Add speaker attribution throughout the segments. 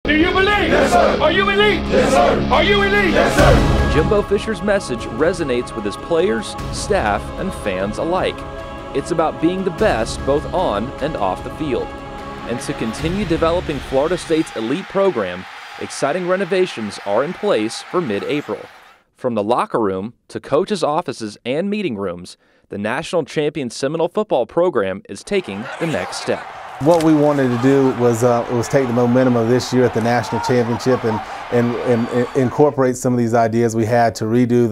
Speaker 1: Do you believe?
Speaker 2: Yes, sir.
Speaker 1: Are you elite?
Speaker 2: Yes, sir.
Speaker 1: Are you elite?
Speaker 2: Yes, sir.
Speaker 3: Jimbo Fisher's message resonates with his players, staff, and fans alike. It's about being the best both on and off the field. And to continue developing Florida State's elite program, exciting renovations are in place for mid-April. From the locker room to coaches' offices and meeting rooms, the national champion Seminole football program is taking the next step.
Speaker 4: What we wanted to do was take the momentum of this year at the national championship and incorporate some of these ideas we had to redo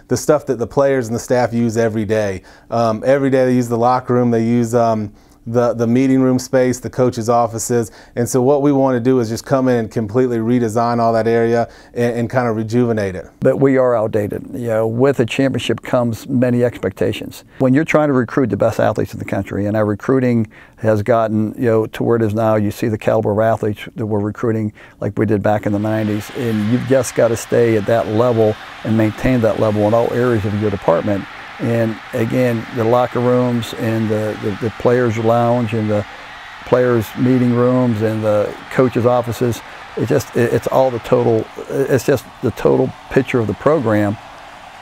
Speaker 4: the stuff that the players and the staff use every day. Every day they use the locker room, they use the meeting room space, the coaches' offices, and so what we want to do is just come in and completely redesign all that area and kind of rejuvenate it.
Speaker 5: But we are outdated. You know, with a championship comes many expectations. When you're trying to recruit the best athletes in the country, and our recruiting has gotten to where it is now, you see the caliber of athletes that we're recruiting like we did back in the 90s, and you've just got to stay at that level and maintain that level in all areas of your department. And again, the locker rooms and the players' lounge and the players' meeting rooms and the coaches' offices, it's all the total, it's just the total picture of the program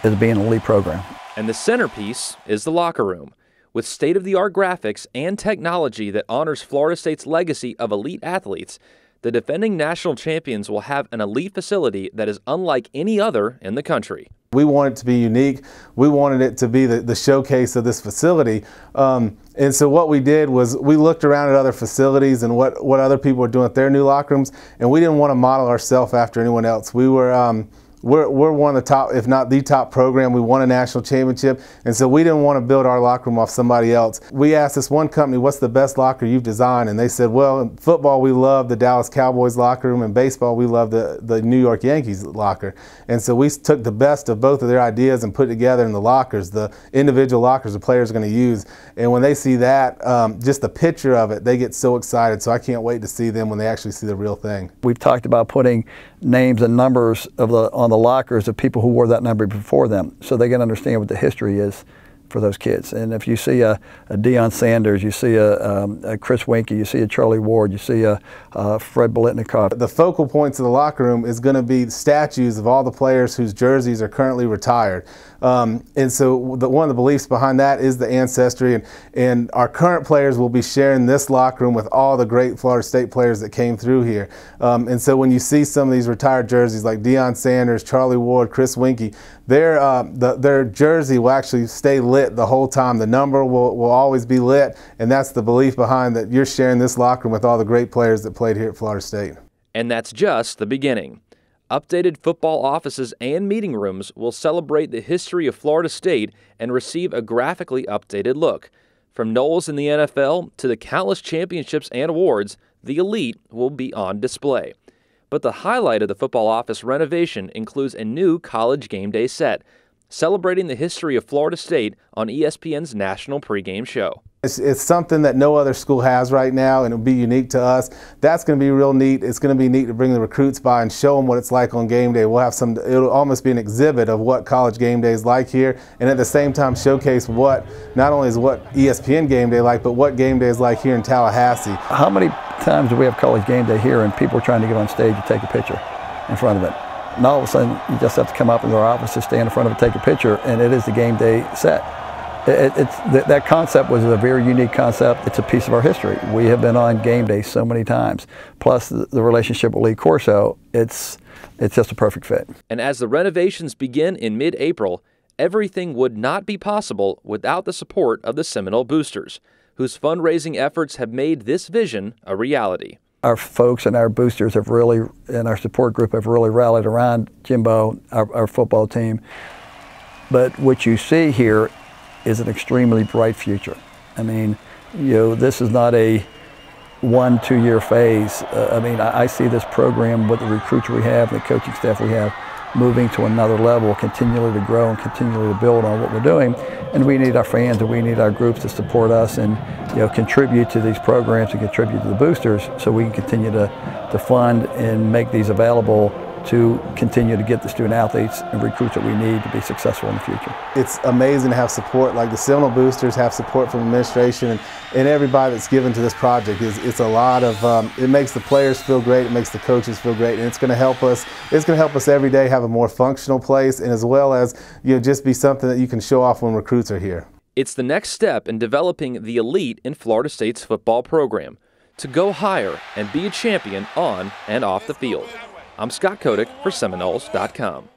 Speaker 5: as being an elite program.
Speaker 3: And the centerpiece is the locker room. With state-of-the-art graphics and technology that honors Florida State's legacy of elite athletes, the defending national champions will have an elite facility that is unlike any other in the country.
Speaker 4: We want it to be unique. We wanted it to be the showcase of this facility. And so what we did was we looked around at other facilities and what other people were doing at their new locker rooms, and we didn't want to model ourselves after anyone else. We're one of the top, if not the top program. We won a national championship, and so we didn't want to build our locker room off somebody else. We asked this one company, what's the best locker you've designed? And they said, well, in football we love the Dallas Cowboys locker room, and baseball we love the New York Yankees locker. And so we took the best of both of their ideas and put it together in the lockers, the individual lockers the players are going to use. And when they see that, just the picture of it, they get so excited. So I can't wait to see them when they actually see the real thing.
Speaker 5: We've talked about putting names and numbers on the lockers of people who wore that number before them, so they can understand what the history is for those kids. And if you see a Deion Sanders, you see a Chris Winkie, you see a Charlie Ward, you see a Fred Biletnikoff. The focal points of the locker room is going to be statues of all the players whose jerseys are currently retired. And so one of the beliefs behind that is the ancestry, and our current players will be sharing this locker room with all the great Florida State players that came through here. And so when you see some of these retired jerseys like Deion Sanders, Charlie Ward, Chris Winkie, their jersey will actually stay lit the whole time. The number will always be lit, and that's the belief behind that you're sharing this locker room with all the great players that played here at Florida State.
Speaker 3: And that's just the beginning. Updated football offices and meeting rooms will celebrate the history of Florida State and receive a graphically updated look. From Knowles in the NFL to the countless championships and awards, the elite will be on display. But the highlight of the football office renovation includes a new College Game Day set, celebrating the history of Florida State on ESPN's national pregame show.
Speaker 4: It's something that no other school has right now, and it'll be unique to us. That's going to be real neat. It's going to be neat to bring the recruits by and show them what it's like on game day. We'll have it'll almost be an exhibit of what College Game Day is like here, and at the same time showcase what ESPN Game Day like, but what game day is like here in Tallahassee.
Speaker 5: How many times do we have College Game Day here and people are trying to get on stage and take a picture in front of it? And all of a sudden, you just have to come up in our office to stand in front of it, take a picture, and it is the game day set. That concept was a very unique concept. It's a piece of our history. We have been on game day so many times. Plus the relationship with Lee Corso, it's just a perfect fit.
Speaker 3: And as the renovations begin in mid-April, everything would not be possible without the support of the Seminole Boosters, whose fundraising efforts have made this vision a reality.
Speaker 5: Our folks and our boosters have really, and our support group have really rallied around Jimbo, our football team. But what you see here is an extremely bright future. I mean, this is not a 1-2 year phase. I see this program with the recruits we have, the coaching staff we have, moving to another level, continually to grow and continually to build on what we're doing. And we need our fans and we need our groups to support us and contribute to these programs and contribute to the boosters so we can continue to fund and make these available to continue to get the student athletes and recruits that we need to be successful in the future.
Speaker 4: It's amazing to have support, like the Seminole boosters have support from administration and everybody that's given to this project. It's a lot of, it makes the players feel great, it makes the coaches feel great, and it's going to help us. It's going to help us every day have a more functional place, and as well as, you know, just be something that you can show off when recruits are here.
Speaker 3: It's the next step in developing the elite in Florida State's football program to go higher and be a champion on and off the field. I'm Scott Kotick for Seminoles.com.